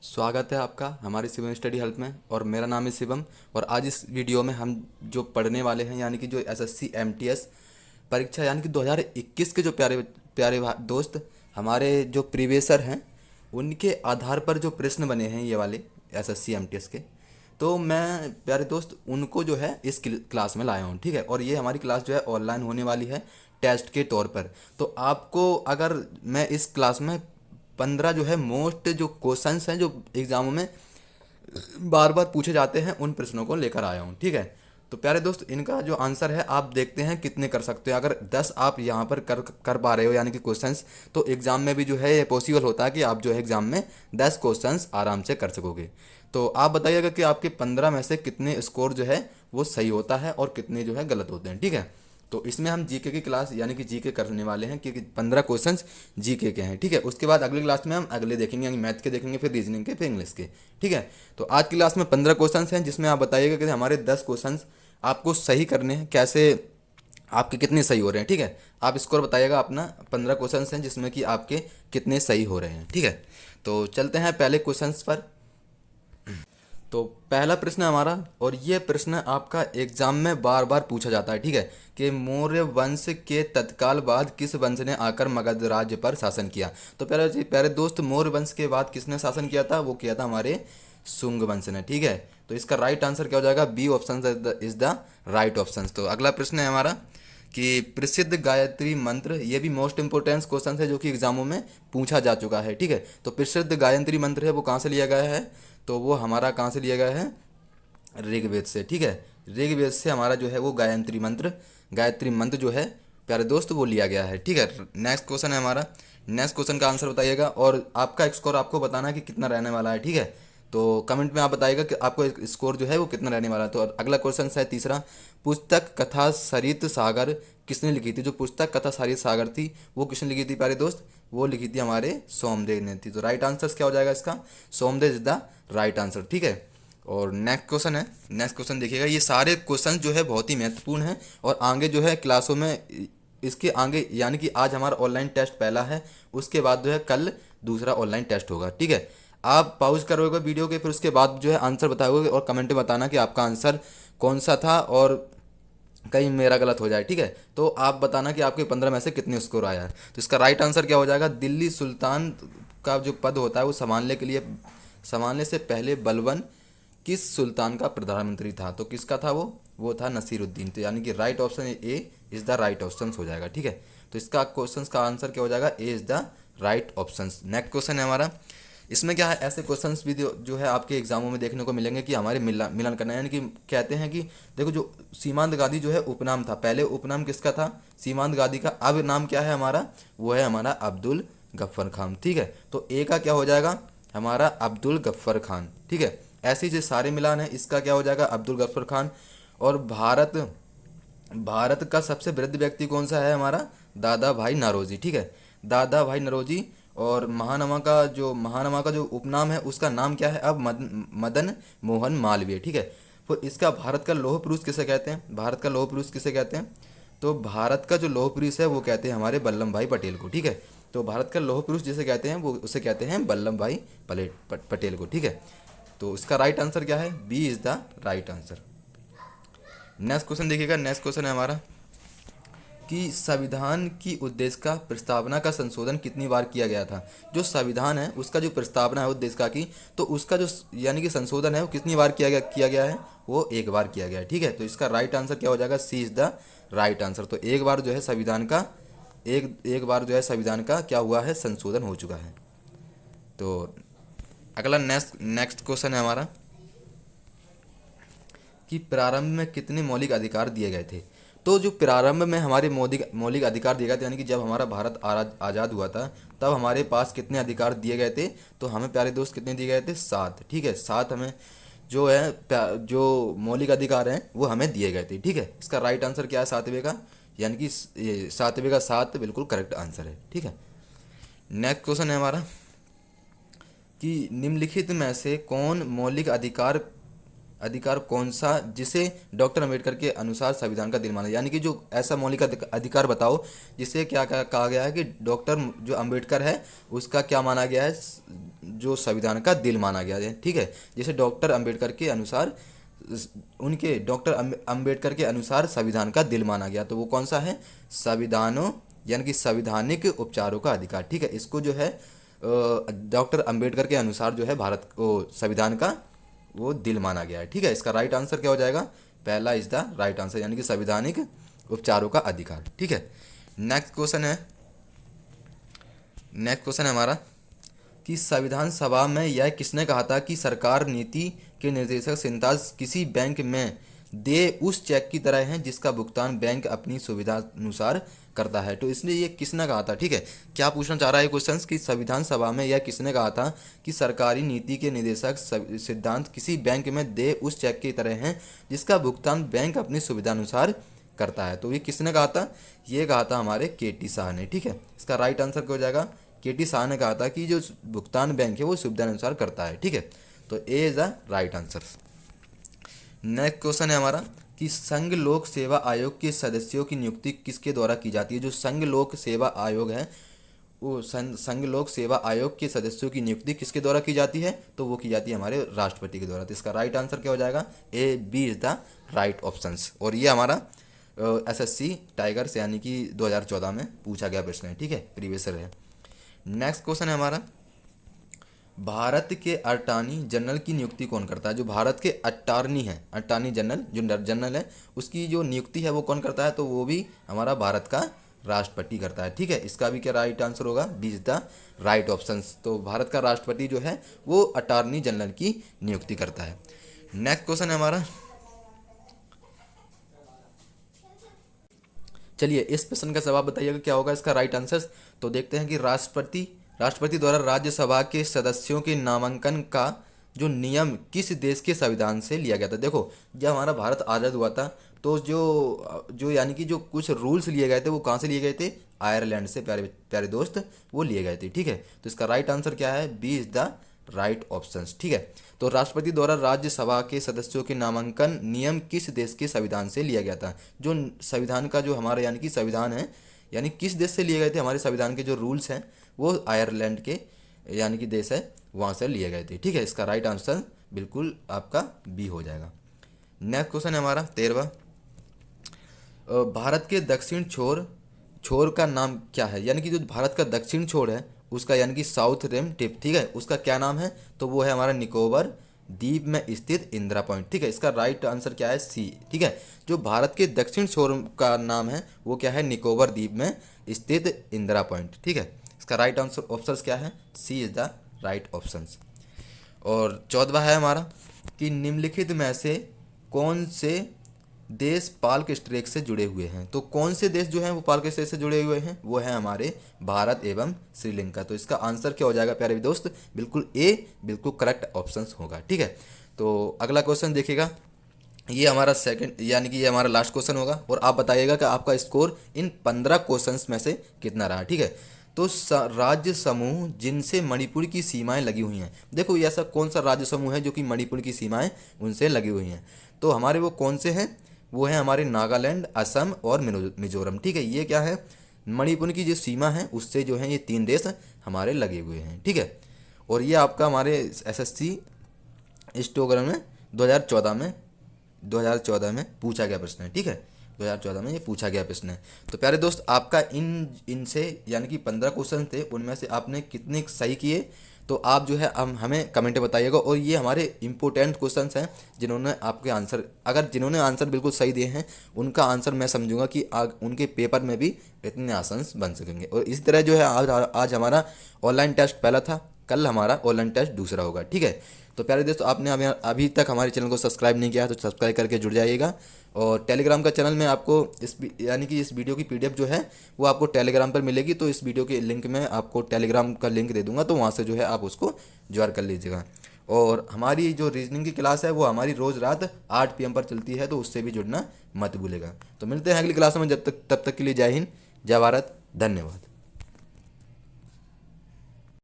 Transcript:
स्वागत है आपका हमारी शिवम स्टडी हेल्प में। और मेरा नाम है शिवम। और आज इस वीडियो में हम जो पढ़ने वाले हैं यानी कि जो एसएससी एमटीएस परीक्षा यानी कि 2021 के जो प्यारे प्यारे दोस्त हमारे जो प्रीवियसर हैं उनके आधार पर जो प्रश्न बने हैं ये वाले एसएससी एमटीएस के, तो मैं प्यारे दोस्त उनको जो है इस क्लास में लाया हूँ। ठीक है, और ये हमारी क्लास जो है ऑनलाइन होने वाली है टेस्ट के तौर पर। तो आपको अगर मैं इस क्लास में 15 जो है मोस्ट जो क्वेश्चंस हैं जो एग्जामों में बार बार पूछे जाते हैं उन प्रश्नों को लेकर आया हूँ। ठीक है, तो प्यारे दोस्त इनका जो आंसर है आप देखते हैं कितने कर सकते हो। अगर 10 आप यहाँ पर कर कर पा रहे हो यानी कि क्वेश्चंस, तो एग्ज़ाम में भी जो है ये पॉसिबल होता है कि आप जो है एग्ज़ाम में 10 क्वेश्चंस आराम से कर सकोगे। तो आप बताइएगा कि आपके 15 में से कितने स्कोर जो है वो सही होता है और कितने जो है गलत होते हैं। ठीक है, तो इसमें हम जीके की क्लास यानी कि जीके करने वाले हैं क्योंकि 15 क्वेश्चंस जीके के हैं। ठीक है, उसके बाद अगली क्लास में हम अगले देखेंगे यानी मैथ के देखेंगे, फिर रीजनिंग के, फिर इंग्लिश के। ठीक है, तो आज की क्लास में 15 क्वेश्चंस हैं जिसमें आप बताइएगा कि हमारे 10 क्वेश्चंस आपको सही करने हैं, कैसे आपके कितने सही हो रहे हैं। ठीक है, आप स्कोर बताइएगा अपना। 15 क्वेश्चंस हैं जिसमें कि आपके कितने सही हो रहे हैं। ठीक है, तो चलते हैं पहले क्वेश्चंस पर। तो पहला प्रश्न है हमारा, और ये प्रश्न आपका एग्जाम में बार बार पूछा जाता है। ठीक है, कि मौर्य वंश के तत्काल बाद किस वंश ने आकर मगध राज्य पर शासन किया। तो पहले प्यारे दोस्त मौर्य वंश के बाद किसने शासन किया था, वो किया था हमारे शुंग वंश ने। ठीक है, तो इसका राइट आंसर क्या हो जाएगा, B option is the right option. तो अगला प्रश्न है हमारा कि प्रसिद्ध गायत्री मंत्र, ये भी मोस्ट इंपोर्टेंट क्वेश्चन है जो कि एग्जामों में पूछा जा चुका है। ठीक है, तो प्रसिद्ध गायत्री मंत्र है वो कहाँ से लिया गया है, तो वो हमारा कहाँ से लिया गया है, ऋग्वेद से। ठीक है, ऋग्वेद से हमारा जो है वो गायत्री मंत्र जो है प्यारे दोस्त वो लिया गया है। ठीक है, नेक्स्ट क्वेश्चन है हमारा। नेक्स्ट क्वेश्चन का आंसर बताइएगा और आपका स्कोर आपको बताना है कि कितना रहने वाला है। ठीक है, तो कमेंट में आप बताइएगा कि आपको स्कोर जो है वो कितना रहने वाला है। तो अगला क्वेश्चन है तीसरा, पुस्तक कथा सरित सागर किसने लिखी थी। जो पुस्तक कथा सरित सागर थी वो किसने लिखी थी प्यारे दोस्त, वो लिखी थी हमारे सोमदेव ने थी। तो राइट आंसर क्या हो जाएगा इसका, Somdev is the right answer. ठीक है, और नेक्स्ट क्वेश्चन है। नेक्स्ट क्वेश्चन देखिएगा, ये सारे क्वेश्चन जो है बहुत ही महत्वपूर्ण हैं और आगे जो है क्लासों में इसके आगे यानी कि आज हमारा ऑनलाइन टेस्ट पहला है, उसके बाद जो है कल दूसरा ऑनलाइन टेस्ट होगा। ठीक है, आप पॉज करोगे वीडियो के, फिर उसके बाद जो है आंसर बताओगे और कमेंट में बताना कि आपका आंसर कौन सा था और कहीं मेरा गलत हो जाए। ठीक है, तो आप बताना कि आपके 15 में से कितने स्कोर आया है। तो इसका राइट आंसर क्या हो जाएगा, दिल्ली सुल्तान का जो पद होता है वो संभालने से पहले बलबन किस सुल्तान का प्रधानमंत्री था। तो किसका था वो था नसीरुद्दीन। तो यानी कि right option A is the right option हो जाएगा। ठीक है, तो इसका क्वेश्चन का आंसर क्या हो जाएगा, A is the right option. Next question है हमारा, इसमें क्या है, ऐसे क्वेश्चंस भी जो है आपके एग्जामों में देखने को मिलेंगे कि हमारे मिलान करना है। यानी कि कहते हैं कि देखो जो सीमांत गादी जो है उपनाम था, पहले उपनाम किसका था, सीमांत गादी का। अब नाम क्या है हमारा, वो है हमारा अब्दुल गफ्फर खान। ठीक है, तो ए का क्या हो जाएगा हमारा अब्दुल गफ्फर खान। ठीक है, ऐसे ही जो सारे मिलान है इसका क्या हो जाएगा अब्दुल गफ्फर खान। और भारत भारत का सबसे वृद्ध व्यक्ति कौन सा है हमारा, दादा भाई नौरोजी। ठीक है, दादा भाई नौरोजी। और महानमा का जो उपनाम है उसका नाम क्या है अब, मदन मोहन मालवीय। ठीक है, फिर इसका भारत का लौह पुरुष किसे कहते हैं, भारत का लौह पुरुष किसे कहते हैं, तो भारत का जो लौह पुरुष है वो कहते हैं हमारे वल्लभ भाई पटेल को। ठीक है, तो भारत का लौह पुरुष जिसे कहते हैं वो उसे कहते हैं वल्लभ भाई पटेल को। ठीक है, तो इसका राइट आंसर क्या है, B is the right answer. Next question देखिएगा। नेक्स्ट क्वेश्चन है हमारा कि संविधान की उद्देश्य का प्रस्तावना का संशोधन कितनी बार किया गया था। जो संविधान है उसका जो प्रस्तावना है उद्देश्य का की, तो उसका जो यानी कि संशोधन है वो कितनी बार किया गया है, वो एक बार किया गया है। ठीक है, तो इसका राइट आंसर क्या हो जाएगा, सी इज़ द राइट आंसर। तो एक बार जो है संविधान का एक बार जो है संविधान का क्या हुआ है, संशोधन हो चुका है। तो अगला नेक्स्ट क्वेश्चन है हमारा कि प्रारंभ में कितने मौलिक अधिकार दिए गए थे। तो जो प्रारंभ में हमारे मौलिक अधिकार दिए गए थे यानी कि जब हमारा भारत आज़ाद हुआ था तब हमारे पास कितने अधिकार दिए गए थे, तो हमें प्यारे दोस्त कितने दिए गए थे, 7। ठीक है, 7 हमें जो है जो मौलिक अधिकार हैं वो हमें दिए गए थे। ठीक है, इसका राइट आंसर क्या है, 7वें का, यानी कि ये 7वें का 7 बिल्कुल करेक्ट आंसर है। ठीक है, नेक्स्ट क्वेश्चन है हमारा कि निम्नलिखित में से कौन मौलिक अधिकार अधिकार कौन सा जिसे डॉक्टर अंबेडकर के अनुसार संविधान का दिल माना, यानी कि जो ऐसा मौलिक अधिकार बताओ जिसे क्या क्या कहा गया है कि डॉक्टर जो अंबेडकर है उसका क्या माना गया है, जो संविधान का दिल माना गया है। ठीक है, जैसे डॉक्टर अंबेडकर के अनुसार, उनके डॉक्टर अंबेडकर के अनुसार संविधान का दिल माना गया, तो वो कौन सा है, संविधानों यानी कि संविधानिक उपचारों का अधिकार। ठीक है, इसको जो है डॉक्टर अंबेडकर के अनुसार जो है भारत को संविधान का वो दिल माना गया है। ठीक है, इसका राइट आंसर क्या हो जाएगा, पहला इज द राइट आंसर, यानी कि संविधानिक उपचारों का अधिकार। ठीक है, नेक्स्ट क्वेश्चन है हमारा कि संविधान सभा में यह किसने कहा था कि सरकार नीति के निर्देशक सिद्धांत किसी बैंक में दे उस चेक की तरह हैं जिसका भुगतान बैंक अपनी सुविधा अनुसार करता है। तो इसलिए ये किसने कहा था। ठीक है, क्या पूछना चाह रहा है क्वेश्चन कि संविधान सभा में यह किसने कहा था कि सरकारी नीति के निर्देशक सिद्धांत किसी बैंक में दे उस चेक की तरह हैं जिसका भुगतान बैंक अपनी सुविधा अनुसार करता है। तो ये किसने कहा था, ये कहा था हमारे के.टी. शाह ने। ठीक है, इसका राइट आंसर क्या हो जाएगा, के.टी. शाह ने कहा था कि जो भुगतान बैंक है वो सुविधा अनुसार करता है। ठीक है, तो A is the right answer. Next question है हमारा कि संघ लोक सेवा आयोग के सदस्यों की नियुक्ति किसके द्वारा की जाती है। जो संघ लोक सेवा आयोग है वो संघ लोक सेवा आयोग के सदस्यों की नियुक्ति किसके द्वारा की जाती है, तो वो की जाती है हमारे राष्ट्रपति के द्वारा। तो इसका राइट आंसर क्या हो जाएगा, A B is the right options. और ये हमारा एसएससी टाइगर्स यानी कि 2014 में पूछा गया प्रश्न है। ठीक है, प्रीवियस है। नेक्स्ट क्वेश्चन है हमारा, भारत के अटॉर्नी जनरल की नियुक्ति कौन करता है। जो भारत के अटॉर्नी है, अटॉर्नी जनरल जो जनरल है उसकी जो नियुक्ति है वो कौन करता है, तो वो भी हमारा भारत का राष्ट्रपति करता है। ठीक है, इसका भी क्या राइट आंसर होगा, B is the right option. तो भारत का राष्ट्रपति जो है वो अटॉर्नी जनरल की नियुक्ति करता है। नेक्स्ट क्वेश्चन है हमारा, चलिए इस प्रश्न का जवाब बताइएगा क्या होगा इसका राइट आंसर। तो देखते हैं कि राष्ट्रपति द्वारा राज्यसभा के सदस्यों के नामांकन का जो नियम किस देश के संविधान से लिया गया था। देखो, जब हमारा भारत आज़ाद हुआ था तो जो यानी कि जो कुछ रूल्स लिए गए थे वो कहाँ से लिए गए थे, आयरलैंड से, प्यारे प्यारे दोस्त, वो लिए गए थे। ठीक है, तो इसका राइट आंसर क्या है, B is the right option. ठीक है, तो राष्ट्रपति द्वारा राज्यसभा के सदस्यों के नामांकन नियम किस देश के संविधान से लिया गया था। जो संविधान का जो हमारा यानी कि संविधान है, यानी किस देश से लिए गए थे, हमारे संविधान के जो रूल्स हैं वो आयरलैंड के यानी कि देश है वहाँ से लिए गए थे। ठीक है, इसका राइट आंसर बिल्कुल आपका बी हो जाएगा। नेक्स्ट क्वेश्चन है हमारा 13वां, भारत के दक्षिण छोर का नाम क्या है। यानी कि जो भारत का दक्षिण छोर है उसका यानी कि साउथ रिम टिप, ठीक है, उसका क्या नाम है, तो वो है हमारा निकोबार द्वीप में स्थित इंदिरा पॉइंट। ठीक है, इसका राइट आंसर क्या है, सी। ठीक है, जो भारत के दक्षिण छोर का नाम है वो क्या है, निकोबार द्वीप में स्थित इंदिरा पॉइंट। ठीक है, इसका राइट आंसर ऑप्शन क्या है, सी इज द राइट ऑप्शन। और 14वां है हमारा कि निम्नलिखित में से कौन से देश पाल्क स्ट्रेक से जुड़े हुए हैं। तो कौन से देश जो हैं वो पाल्क स्ट्रेक से जुड़े हुए हैं, वो है हमारे भारत एवं श्रीलंका। तो इसका आंसर क्या हो जाएगा प्यारे दोस्त, बिल्कुल ए बिल्कुल करेक्ट ऑप्शन होगा। ठीक है, तो अगला क्वेश्चन देखिएगा, ये हमारा सेकंड यानी कि ये हमारा लास्ट क्वेश्चन होगा और आप बताइएगा कि आपका स्कोर इन 15 क्वेश्चंस में से कितना रहा। ठीक है, तो राज्य समूह जिनसे मणिपुर की सीमाएं लगी हुई हैं। देखो, ये ऐसा कौन सा राज्य समूह है जो कि मणिपुर की सीमाएं उनसे लगी हुई हैं, तो हमारे वो कौन से हैं, वो है हमारे नागालैंड, असम और मिजोरम। ठीक है, ये क्या है, मणिपुर की जो सीमा है उससे जो है ये 3 देश हमारे लगे हुए हैं। ठीक है, और ये आपका हमारे एसएससी स्टोग्राम में 2014 में पूछा गया प्रश्न है। ठीक है, 2014 में ये पूछा गया प्रश्न है। तो प्यारे दोस्त, आपका इनसे यानी कि 15 क्वेश्चन थे, उनमें से आपने कितने सही किए, तो आप जो है हमें कमेंट में बताइएगा। और ये हमारे इंपॉर्टेंट क्वेश्चंस हैं जिन्होंने आपके आंसर, अगर जिन्होंने आंसर बिल्कुल सही दिए हैं उनका आंसर मैं समझूंगा कि उनके पेपर में भी इतने आसान बन सकेंगे। और इसी तरह जो है आज हमारा ऑनलाइन टेस्ट पहला था, कल हमारा ऑनलाइन टेस्ट दूसरा होगा। ठीक है, तो प्यारे दोस्तों, आपने अभी तक हमारे चैनल को सब्सक्राइब नहीं किया है तो सब्सक्राइब करके जुड़ जाइएगा। और टेलीग्राम का चैनल में आपको यानी कि इस वीडियो की पीडीएफ जो है वो आपको टेलीग्राम पर मिलेगी। तो इस वीडियो के लिंक में आपको टेलीग्राम का लिंक दे दूंगा, तो वहाँ से जो है आप उसको ज्वाइन कर लीजिएगा। और हमारी जो रीजनिंग की क्लास है वो हमारी रोज़ रात 8 PM पर चलती है, तो उससे भी जुड़ना मत भूलेगा। तो मिलते हैं अगली क्लास में, तब तक के लिए जय हिंद, जय भारत, धन्यवाद।